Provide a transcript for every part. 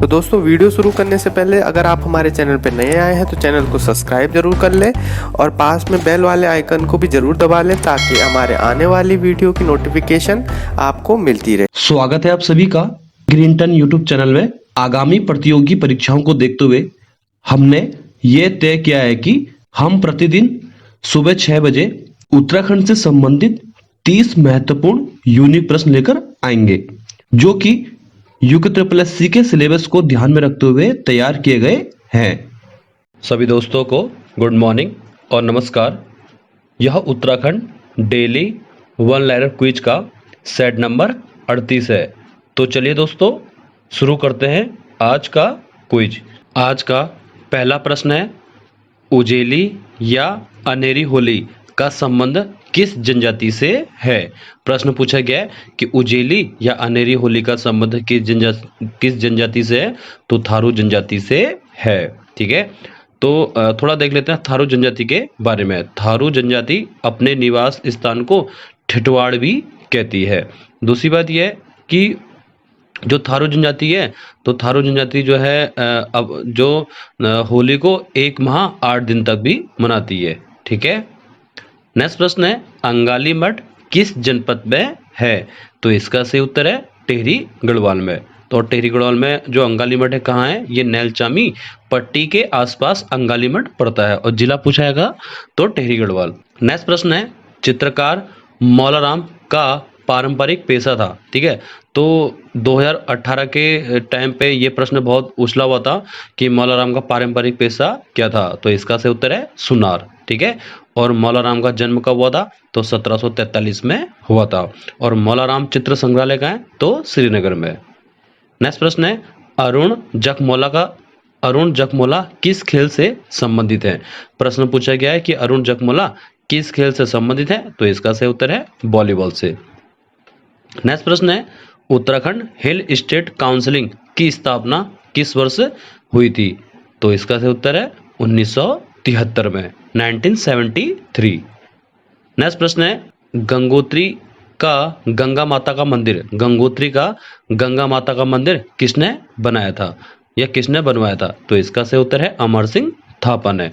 तो दोस्तों वीडियो शुरू करने से पहले अगर आप हमारे चैनल पर नए आए हैं तो चैनल को सब्सक्राइब जरूर कर लें और पास में बेल वाले आइकन को भी जरूर दबा लें ताकि हमारे आने वाली वीडियो की नोटिफिकेशन आपको मिलती रहे। स्वागत है आप सभी का ग्रीनटन यूट्यूब चैनल में। आगामी प्रतियोगी परीक्षाओं को देखते हुए हमने ये तय किया है कि हम प्रतिदिन सुबह 6 बजे उत्तराखंड से संबंधित 30 महत्वपूर्ण यूनिक प्रश्न लेकर आएंगे, जो कि UKSSC के सिलेबस को ध्यान में रखते हुए तैयार किए गए हैं। सभी दोस्तों को गुड मॉर्निंग और नमस्कार। यह Uttarakhand daily one liner quiz का सेट नंबर 38 है। तो चलिए दोस्तों शुरू करते हैं आज का क्विज। आज का पहला प्रश्न है, उजेली या अनेरी होली का संबंध किस जनजाति से है। प्रश्न पूछा गया है कि उजेली या अनेरी होली का संबंध किस जनजाति से है, तो थारू जनजाति से है। ठीक है, तो थोड़ा देख लेते हैं थारू जनजाति के बारे में। थारू जनजाति अपने निवास स्थान को ठिठवाड़ भी कहती है। दूसरी बात यह है कि जो थारू जनजाति है, तो थारू जनजाति जो है अब जो होली को 1 माह 8 दिन तक भी मनाती है। ठीक है, नेक्स्ट प्रश्न है, अंगाली मठ किस जनपद में है। तो इसका सही उत्तर है टिहरी गढ़वाल में। तो टिहरी गढ़वाल में जो अंगाली मठ है कहाँ है, ये नैलचामी पट्टी के आसपास अंगाली मठ पड़ता है और जिला पूछा जाएगा तो टिहरी गढ़वाल। नेक्स्ट प्रश्न है, चित्रकार मौलाराम का पारंपरिक पेशा था। ठीक है, तो 2018 के टाइम पे ये प्रश्न बहुत उछला हुआ था कि मौलाराम का पारंपरिक पेशा क्या था। तो इसका सही उत्तर है सुनार। ठीक है, और मौलाराम का जन्म कब हुआ था, तो 1743 में हुआ था। और मौलाराम चित्र संग्रहालय का है, तो श्रीनगर में। नेक्स्ट प्रश्न है, अरुण जखमोला किस खेल से संबंधित है। प्रश्न पूछा गया है कि अरुण जखमोला किस खेल से संबंधित है, तो इसका सही उत्तर है वॉलीबॉल से। नेक्स्ट प्रश्न है, उत्तराखंड हिल स्टेट काउंसिलिंग की स्थापना किस वर्ष हुई थी। तो इसका सही उत्तर है 1973 में, 1973। नेक्स्ट प्रश्न है, गंगोत्री का गंगा माता का मंदिर किसने बनाया था या किसने बनवाया था। तो इसका सही उत्तर है अमर सिंह थापा ने।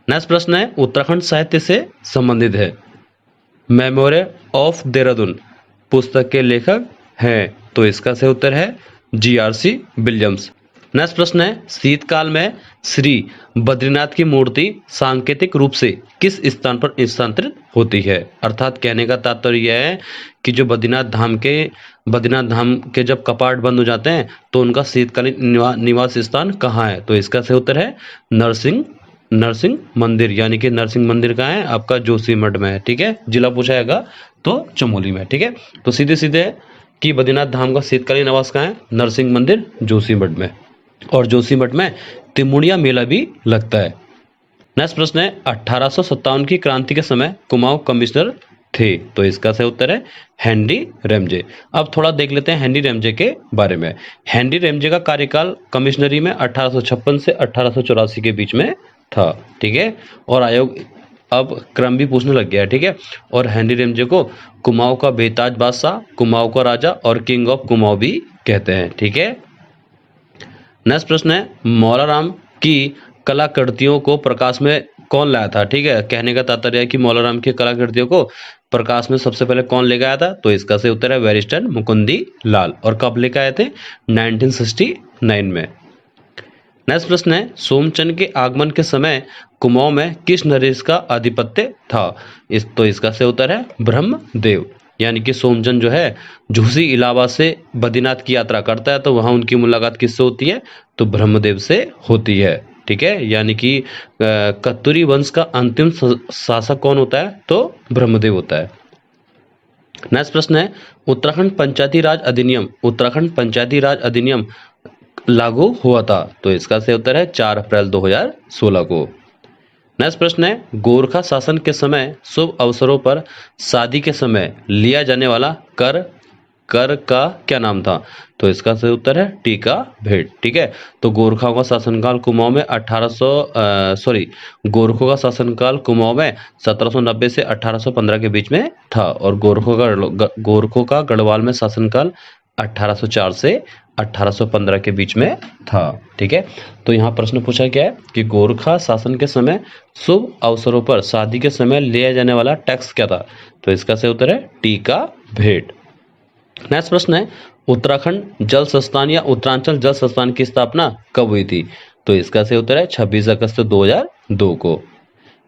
नेक्स्ट प्रश्न है, उत्तराखंड साहित्य से संबंधित है। मेमोरी ऑफ देहरादून पुस्तक के लेखक हैं, तो इसका सही उत्तर है GRC विलियम्स। नेक्स्ट प्रश्न है, शीतकाल में श्री बद्रीनाथ की मूर्ति सांकेतिक रूप से किस स्थान पर स्थानांतरित होती है। अर्थात कहने का तात्पर्य यह है कि जो बद्रीनाथ धाम के जब कपाट बंद हो जाते हैं तो उनका शीतकालीन निवास स्थान कहाँ है। तो इसका सही उत्तर है नरसिंह मंदिर, यानी कि नरसिंह मंदिर कहाँ है, आपका जोशीमठ में है। ठीक है, जिला पूछा जाएगा तो चमोली में। ठीक है, तो सीधे कि बद्रीनाथ धाम का शीतकालीन निवास कहाँ है, नरसिंह मंदिर जोशीमठ में। और जोशीमठ में तिमुड़िया मेला भी लगता है। नेक्स्ट प्रश्न है, 1857 की क्रांति के समय कुमाऊं कमिश्नर थे। तो इसका सही उत्तर है हेनरी रेमजे। अब थोड़ा देख लेते हैं हेनरी रेमजे के बारे में। हेनरी रेमजे का कार्यकाल कमिश्नरी में 1856 से 1884 के बीच में था। ठीक है, और आयोग अब क्रम भी पूछने लग गया है। ठीक है, और हेनरी रेमजे को कुमाऊं का बेताज बादशाह, कुमाऊं का राजा और किंग ऑफ कुमाऊं भी कहते हैं। ठीक है, नेक्स्ट प्रश्न है, मौलाराम की कलाकृतियों को प्रकाश में कौन लाया था। ठीक है, कहने का तात्पर्य है कि मौलाराम की कलाकृतियों को प्रकाश में सबसे पहले कौन लेकर आया था। तो इसका सही उत्तर है बैरिस्टर मुकुंदी लाल। और कब लेकर आए थे, 1969 में। नेक्स्ट प्रश्न है, सोमचंद के आगमन के समय कुमाऊं में किस नरेश का आधिपत्य था। तो इसका सही उत्तर है ब्रह्मदेव, यानी कि सोमचंद जो है झूसी इलाहाबाद से बद्रीनाथ की यात्रा करता है, तो वहां उनकी मुलाकात किससे होती है, तो ब्रह्मदेव से होती है। ठीक है, यानी कि कत्यूरी वंश का अंतिम शासक कौन होता है, तो ब्रह्मदेव होता है। नेक्स्ट प्रश्न है, उत्तराखंड पंचायती राज अधिनियम लागू हुआ था। तो इसका सही उत्तर है 4 अप्रैल 2016 को। नेक्स्ट प्रश्न है, गोरखा शासन के समय शुभ अवसरों पर शादी के समय लिया जाने वाला कर का क्या नाम था। तो इसका सही उत्तर है टीका भेंट। ठीक है, तो गोरखाओं का शासनकाल कुमाऊं में 1790 से 1815 के बीच में था। और गोरखों का गढ़वाल में शासनकाल 1804 से 1815 के बीच में था। ठीक है, तो यहाँ प्रश्न पूछा गया है कि गोरखा शासन के समय शुभ अवसरों पर शादी के समय लिया जाने वाला टैक्स क्या था? तो इसका सही उत्तर है टी का भेंट। नेक्स्ट प्रश्न है उत्तराखंड जल संस्थान या उत्तरांचल जल संस्थान की स्थापना कब हुई थी? तो इसका सही उत्तर है 26 अगस्त 2002 को।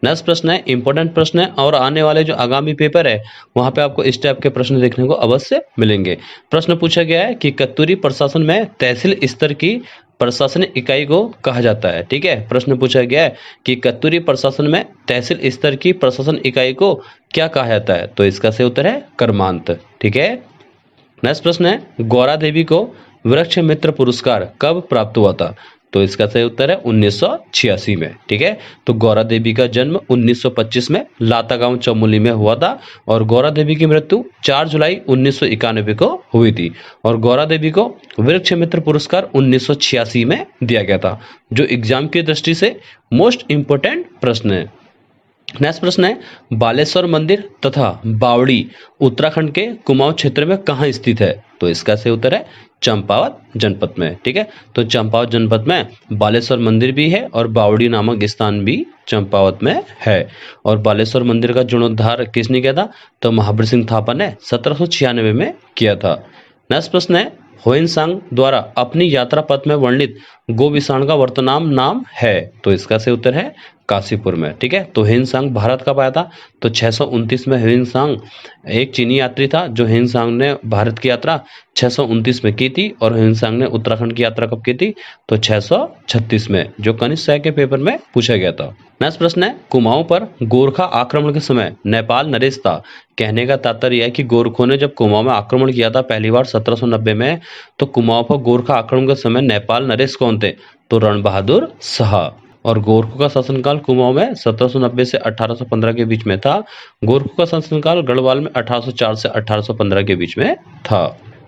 नेक्स्ट प्रश्न है इंपॉर्टेंट प्रश्न है और आने वाले जो आगामी पेपर है वहां पे आपको इस टाइप के प्रश्न देखने को अवश्य मिलेंगे। प्रश्न पूछा गया है कि कत्तूरी प्रशासन में तहसील स्तर की प्रशासनिक इकाई को कहा जाता है। ठीक है, प्रश्न पूछा गया है कि कत्तूरी प्रशासन में तहसील स्तर की प्रशासन इकाई को क्या कहा जाता है? तो इसका सही उत्तर है कर्मांत। ठीक है, नेक्स्ट प्रश्न है गौरा देवी को वृक्ष मित्र पुरस्कार कब प्राप्त हुआ था? तो इसका सही उत्तर है 1986 में। ठीक है, तो गौरा देवी का जन्म 1925 में लाता गांव चमोली में हुआ था और गौरा देवी की मृत्यु 4 जुलाई 1991 को हुई थी और गौरा देवी को वृक्ष मित्र पुरस्कार 1986 में दिया गया था, जो एग्जाम की दृष्टि से मोस्ट इंपोर्टेंट प्रश्न है। नेक्स्ट प्रश्न है बालेश्वर मंदिर तथा बावड़ी उत्तराखंड के कुमाऊं क्षेत्र में कहाँ स्थित है? तो इसका सही उत्तर है चंपावत जनपद में। ठीक है, तो चंपावत जनपद में बालेश्वर मंदिर भी है और बावड़ी नामक स्थान भी चंपावत में है। और बालेश्वर मंदिर का जीर्णोद्धार किसने किया था? तो महावीर सिंह थापा ने 1796 में किया था। नेक्स्ट प्रश्न है होइनसांग द्वारा अपनी यात्रा पथ में वर्णित गोविसाण का वर्तमान नाम है? तो इसका सही उत्तर है काशीपुर में। ठीक है, तो होइनसांग भारत कब आया था? तो 629 में होइनसांग एक चीनी यात्री था जो होइनसांग ने भारत की यात्रा 629 में की थी और होइनसांग ने उत्तराखंड की यात्रा कब की थी? तो 636 में, जो कनिष्क के पेपर में पूछा गया था। नेक्स्ट प्रश्न है कुमाऊं पर गोरखा आक्रमण के समय नेपाल नरेश था। कहने का तात्पर्य है कि गोरखों ने जब कुमाऊं में आक्रमण किया था पहली बार 1790 में, तो कुमाऊं पर गोरखा आक्रमण के समय नेपाल नरेश कौन थे? तो रण बहादुर शाह। और गोरखों का शासनकाल कुमाऊं में 1790 से 1815 के बीच में था। गोरखों का शासनकाल गढ़वाल में 1804 से 1815 के बीच में था।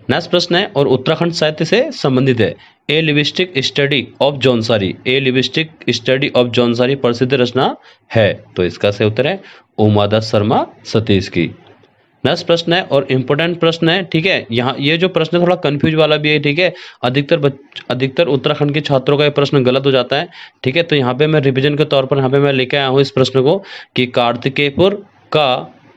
नेक्स्ट प्रश्न है और उत्तराखंड साहित्य से संबंधित है a linguistic study of Jaunsari. A linguistic study of Jaunsari प्रसिद्ध रचना है। तो इसका सही उत्तर है उमादास शर्मा सतीश की। नेक्स्ट प्रश्न है और इंपोर्टेंट प्रश्न है। ठीक है, यहाँ ये जो प्रश्न थोड़ा कंफ्यूज वाला भी है। ठीक है, अधिकतर उत्तराखंड के छात्रों का ये प्रश्न गलत हो जाता है। ठीक है, तो यहाँ पे मैं रिवीजन के तौर पर यहाँ पे मैं लेके आया हूँ इस प्रश्न को कि कार्तिकेयपुर का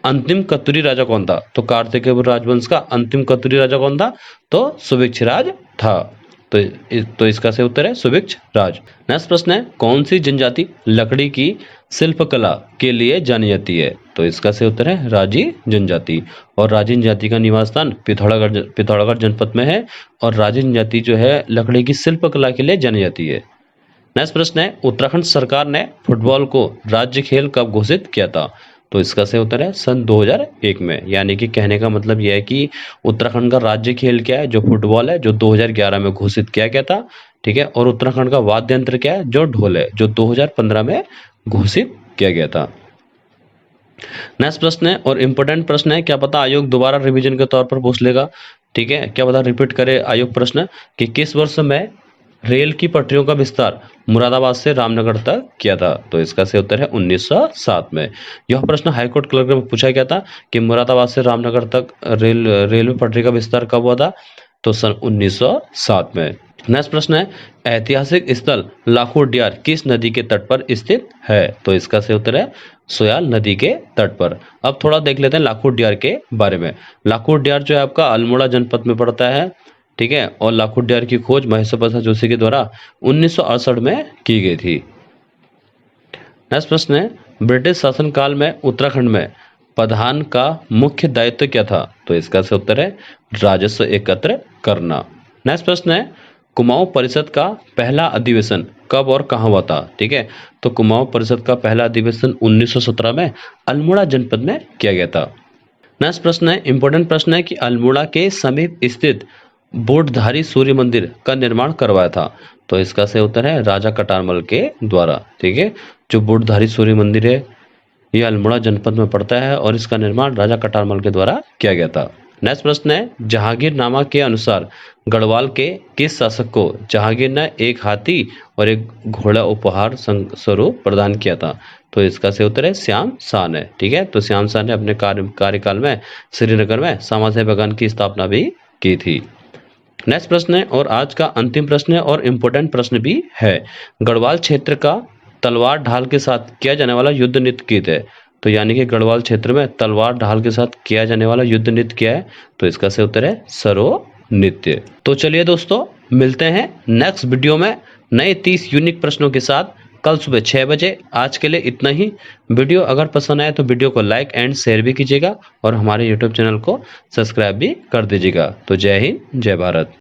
अंतिम कत्तूरी राजा कौन था? तो कार्तिकेयपुर राजवंश का अंतिम कत्तूरी राजा कौन था? तो सुभिक्षराज था। तो इसका सही उत्तर है सुभिक्ष राज। नेक्स्ट प्रश्न है कौन सी जनजाति लकड़ी की शिल्पकला के लिए जानी जाती है? तो इसका सही उत्तर है राजी जनजाति। और राजी जनजाति का निवास स्थान पिथौरागढ़ जनपद में है और राजी जनजाति जो है लकड़ी की शिल्पकला के लिए जानी जाती है। नेक्स्ट प्रश्न है उत्तराखंड सरकार ने फुटबॉल को राज्य खेल कब घोषित किया था? तो इसका सही उत्तर है सन 2001 में। यानी कि कहने का मतलब यह है कि उत्तराखंड का राज्य खेल क्या है? जो फुटबॉल है, जो 2011 में घोषित किया गया था। ठीक है, और उत्तराखंड का वाद्य यंत्र क्या है? जो ढोल है, जो 2015 में घोषित किया गया था। नेक्स्ट प्रश्न है और इंपोर्टेंट प्रश्न है, क्या पता आयोग दोबारा रिवीजन के तौर पर पूछ लेगा। ठीक है, क्या पता रिपीट करे आयोग प्रश्न कि किस वर्ष में रेल की पटरियों का विस्तार मुरादाबाद से रामनगर तक किया था? तो इसका सही उत्तर है 1907 में। यह प्रश्न हाईकोर्ट क्लर्क में पूछा गया था कि मुरादाबाद से रामनगर तक रेलवे पटरी का विस्तार कब हुआ था? तो सन 1907 में। नेक्स्ट प्रश्न है ऐतिहासिक स्थल लाखोटियार किस नदी के तट पर स्थित है? तो इसका सही उत्तर है सोयाल नदी के तट पर। अब थोड़ा देख लेते हैं लाखोटियार के बारे में। लाखोटियार जो है आपका अल्मोड़ा जनपद में पड़ता है। ठीक है, और लाखोटियार की खोज महेश्वर प्रसाद जोशी के द्वारा 1968 में की गई थी। नेक्स्ट प्रश्न है ब्रिटिश शासनकाल में उत्तराखंड में प्रधान का मुख्य दायित्व क्या था? तो इसका सही उत्तर है राजस्व एकत्र करना। नेक्स्ट प्रश्न है कुमाऊं परिषद का पहला अधिवेशन कब और कहां हुआ था? ठीक है, तो कुमाऊं परिषद का पहला अधिवेशन 1917 में अल्मोड़ा जनपद में किया गया था। नेक्स्ट प्रश्न है इंपॉर्टेंट प्रश्न है कि अल्मोड़ा के समीप स्थित बोटधारी सूर्य मंदिर का निर्माण करवाया था? तो इसका सही उत्तर है राजा कटारमल के द्वारा। ठीक है, जो बोटधारी सूर्य मंदिर है यह अल्मोड़ा जनपद में पड़ता है और इसका निर्माण राजा कटारमल के द्वारा किया गया था। नेक्स्ट प्रश्न है जहांगीरनामा के अनुसार गढ़वाल के किस शासक को जहांगीर ने एक हाथी और एक घोड़ा उपहार स्वरूप प्रदान किया था? तो इसका सही उत्तर है श्याम शाह ने। ठीक है, तो श्याम शाह ने अपने कार्यकाल में श्रीनगर में श्यामा शाह बागान की स्थापना भी की थी। नेक्स्ट प्रश्न है और आज का अंतिम प्रश्न है और इम्पोर्टेंट प्रश्न भी है। गढ़वाल क्षेत्र का तलवार ढाल के साथ किया जाने वाला युद्ध नृत्य गीत है। तो यानी कि गढ़वाल क्षेत्र में तलवार ढाल के साथ किया जाने वाला युद्ध नृत्य क्या है? तो इसका सही उत्तर है सरो नृत्य। तो चलिए दोस्तों, मिलते हैं नेक्स्ट वीडियो में नए 30 यूनिक प्रश्नों के साथ कल सुबह 6 बजे। आज के लिए इतना ही। वीडियो अगर पसंद आए तो वीडियो को लाइक एंड शेयर भी कीजिएगा और हमारे यूट्यूब चैनल को सब्सक्राइब भी कर दीजिएगा। तो जय हिंद, जय भारत।